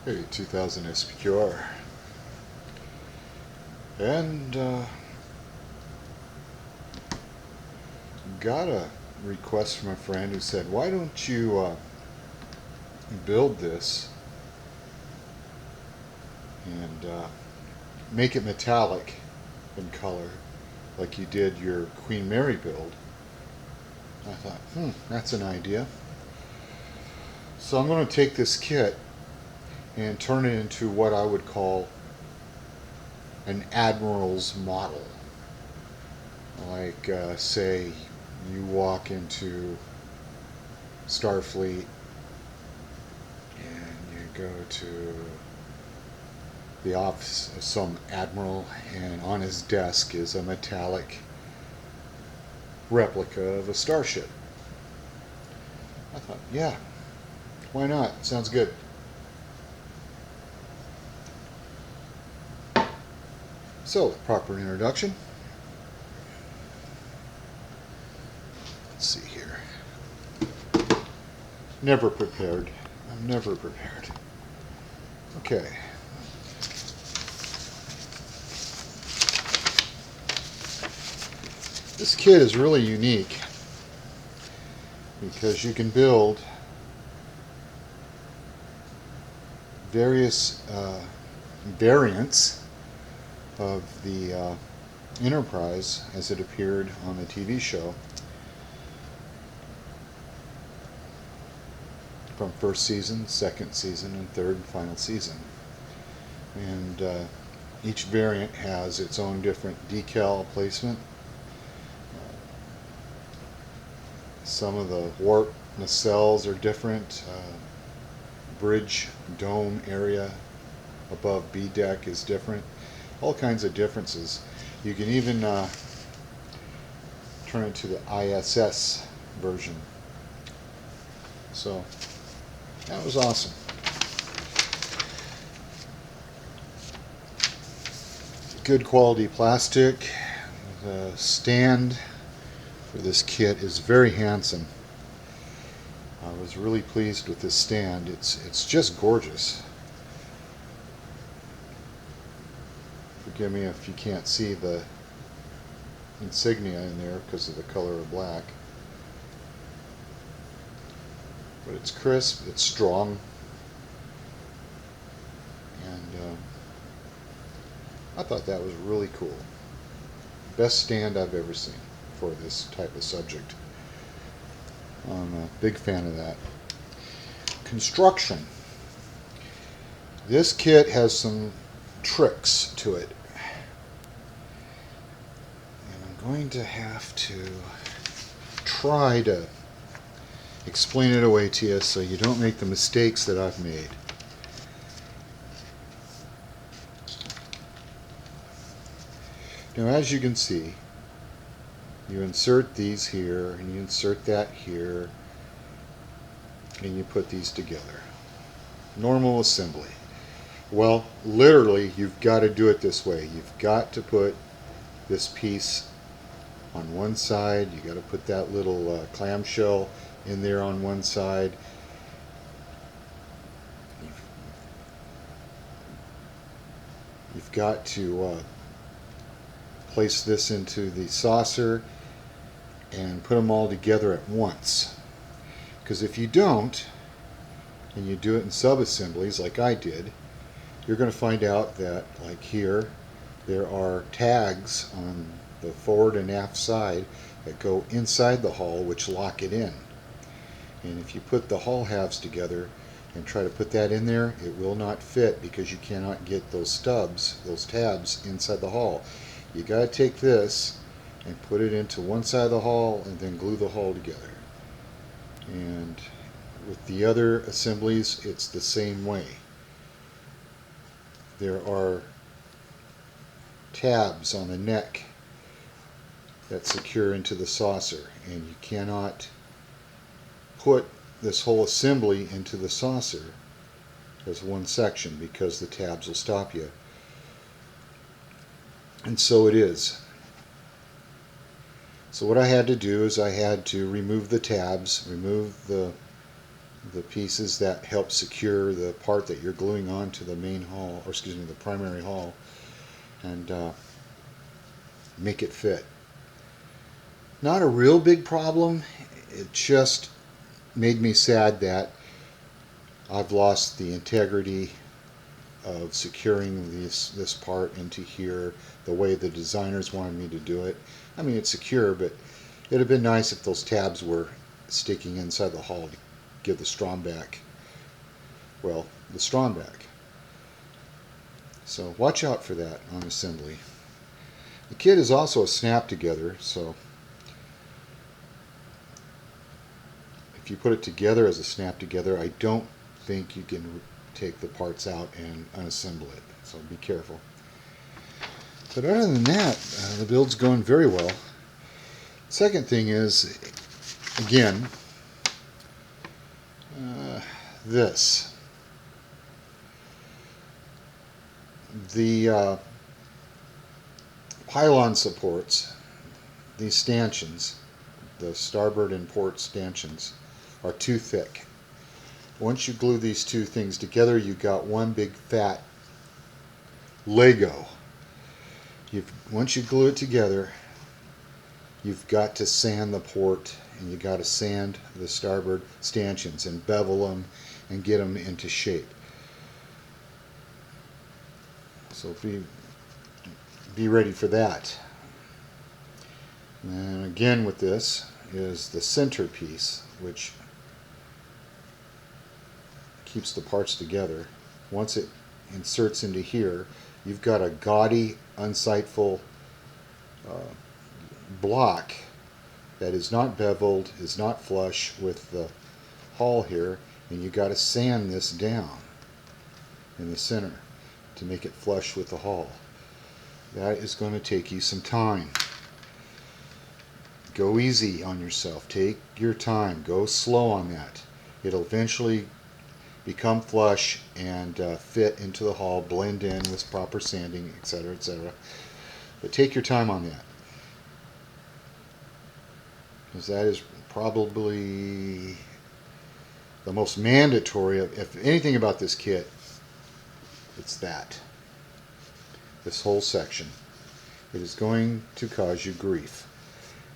Hey, 2000 SPQR. And got a request from a friend who said, why don't you build this and make it metallic in color like you did your Queen Mary build? I thought, that's an idea. So I'm going to take this kit and turn it into what I would call an Admiral's model. Like, say, you walk into Starfleet and you go to the office of some admiral, and on his desk is a metallic replica of a starship. I thought, yeah, why not? Sounds good. So, proper introduction. Let's see here. Never prepared. I'm never prepared. Okay. This kit is really unique because you can build various variants of the Enterprise as it appeared on the TV show from first season, second season, and third and final season. And each variant has its own different decal placement. Some of the warp nacelles are different. Bridge dome area above B deck is different. All kinds of differences. You can even turn it to the ISS version. So that was awesome. Good quality plastic. The stand for this kit is very handsome. I was really pleased with this stand. It's just gorgeous. Forgive me if you can't see the insignia in there because of the color of black. But it's crisp, it's strong, and I thought that was really cool. Best stand I've ever seen for this type of subject. I'm a big fan of that. Construction. This kit has some tricks to it. And I'm going to have to try to explain it away to you so you don't make the mistakes that I've made. Now, as you can see, you insert these here, and you insert that here, and you put these together. Normal assembly. Well, literally, you've got to do it this way. You've got to put this piece on one side. You've got to put that little clamshell in there on one side. You've got to place this into the saucer and put them all together at once. Because if you don't, and you do it in sub-assemblies like I did, you're going to find out that, like here, there are tags on the forward and aft side that go inside the hull which lock it in. And if you put the hull halves together and try to put that in there, it will not fit because you cannot get those stubs, those tabs, inside the hull. You got to take this and put it into one side of the hull and then glue the hull together. And with the other assemblies, it's the same way. There are tabs on the neck that secure into the saucer, and you cannot put this whole assembly into the saucer as one section because the tabs will stop you. And so it is. So what I had to do is I had to remove the tabs, remove the the pieces that help secure the part that you're gluing onto the main hull, or excuse me, the primary hull, and make it fit. Not a real big problem. It just made me sad that I've lost the integrity of securing this part into here the way the designers wanted me to do it. I mean, it's secure, but it'd have been nice if those tabs were sticking inside the hull to give the Strom back, well, the Strom back. So watch out for that on assembly. The kit is also a snap together, so if you put it together as a snap together, I don't think you can take the parts out and unassemble it, so be careful. But other than that, the build's going very well. Second thing is, again, this. The pylon supports, these stanchions, the starboard and port stanchions, are too thick. Once you glue these two things together, you've got one big fat Lego. Once you glue it together, you've got to sand the port, and you've got to sand the starboard stanchions and bevel them and get them into shape. So be ready for that. And again with this is the centerpiece, which keeps the parts together. Once it inserts into here, you've got a gaudy, unsightful block that is not beveled, is not flush with the hull here, and you've got to sand this down in the center to make it flush with the hull. That is going to take you some time. Go easy on yourself. Take your time. Go slow on that. It'll eventually become flush and fit into the hull, blend in with proper sanding, etc., etc. But take your time on that, because that is probably the most mandatory. If anything about this kit, it's that. This whole section. It is going to cause you grief.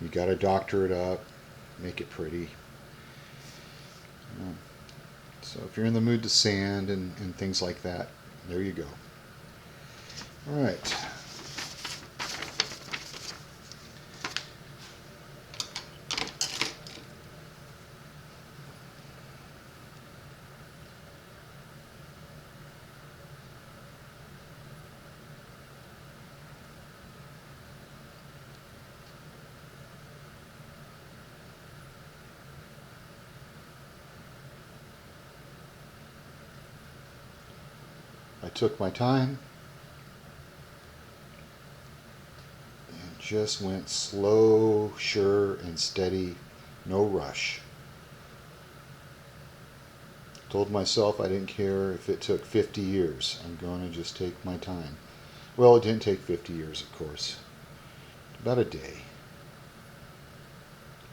You got to doctor it up, make it pretty. So if you're in the mood to sand and things like that, there you go. All right. I took my time and just went slow, sure, and steady, no rush. Told myself I didn't care if it took 50 years. I'm going to just take my time. Well, it didn't take 50 years, of course. About a day.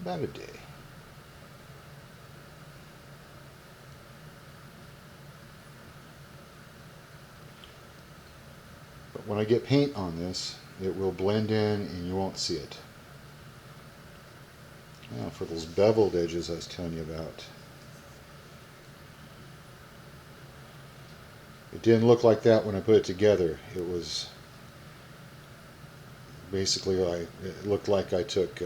About a day. But when I get paint on this, it will blend in and you won't see it. Now for those beveled edges I was telling you about. It didn't look like that when I put it together. It was basically it looked like I took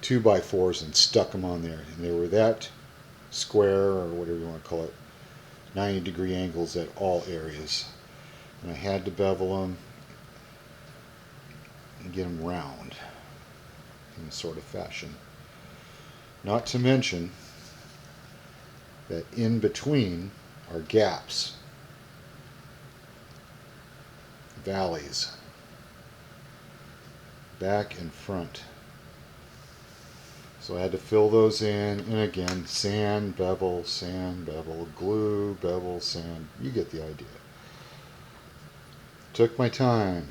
2x4s and stuck them on there, and they were that square, or whatever you want to call it, 90-degree angles at all areas, and I had to bevel them and get them round in a sort of fashion. Not to mention that in between are gaps, valleys, back and front. So I had to fill those in, and again, sand, bevel, glue, bevel, sand. You get the idea. Took my time.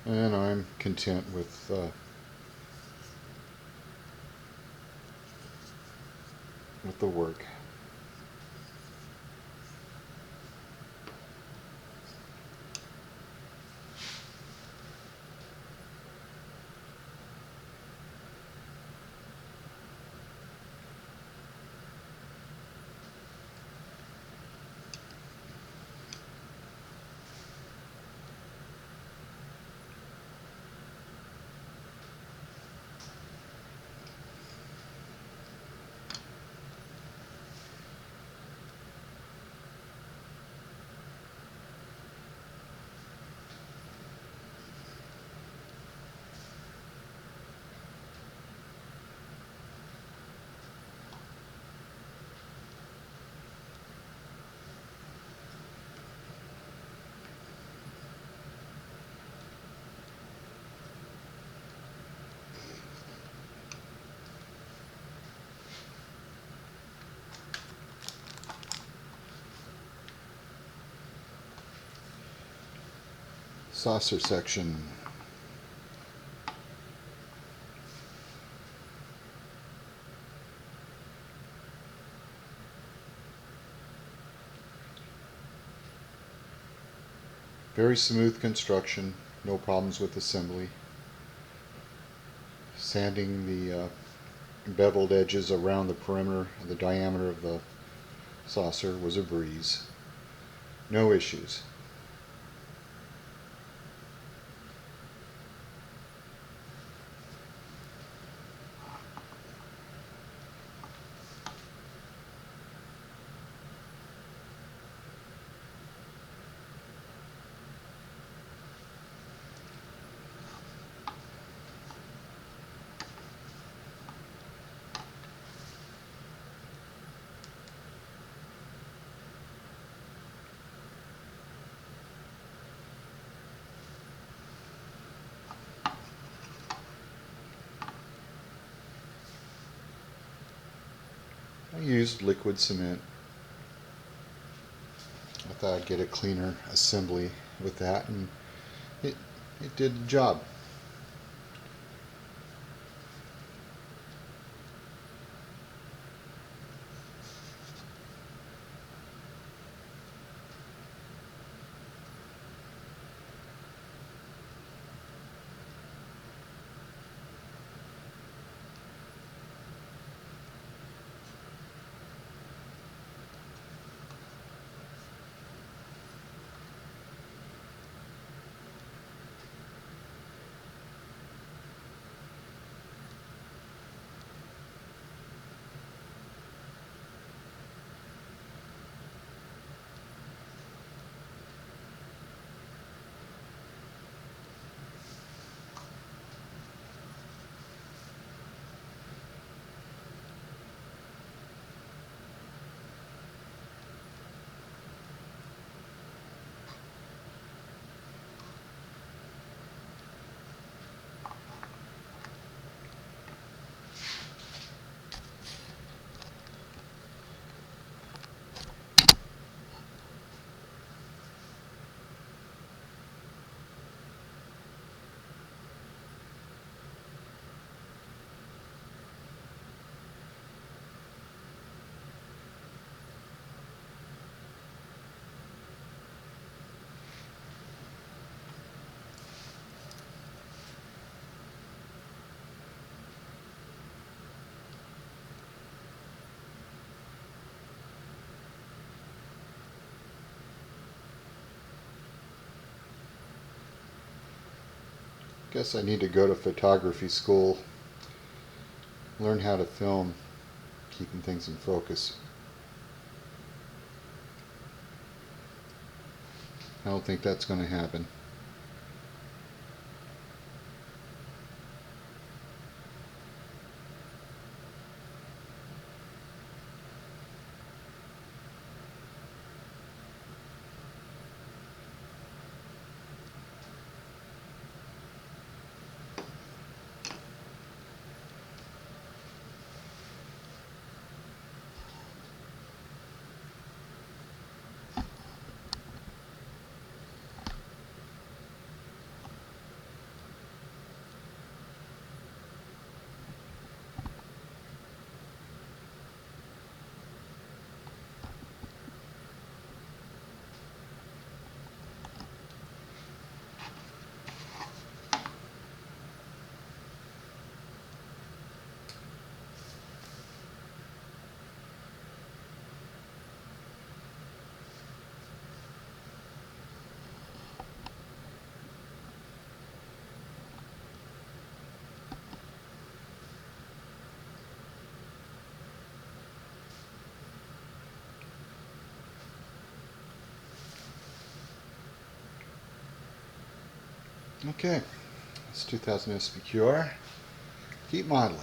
And I'm content with the work. Saucer section. Very smooth construction, no problems with assembly. Sanding the beveled edges around the perimeter, the diameter of the saucer was a breeze. No issues. I used liquid cement. I thought I'd get a cleaner assembly with that, and it, it did the job. Guess I need to go to photography school, learn how to film, keeping things in focus. I don't think that's going to happen. Okay, it's 2000 SPQR. Keep modeling.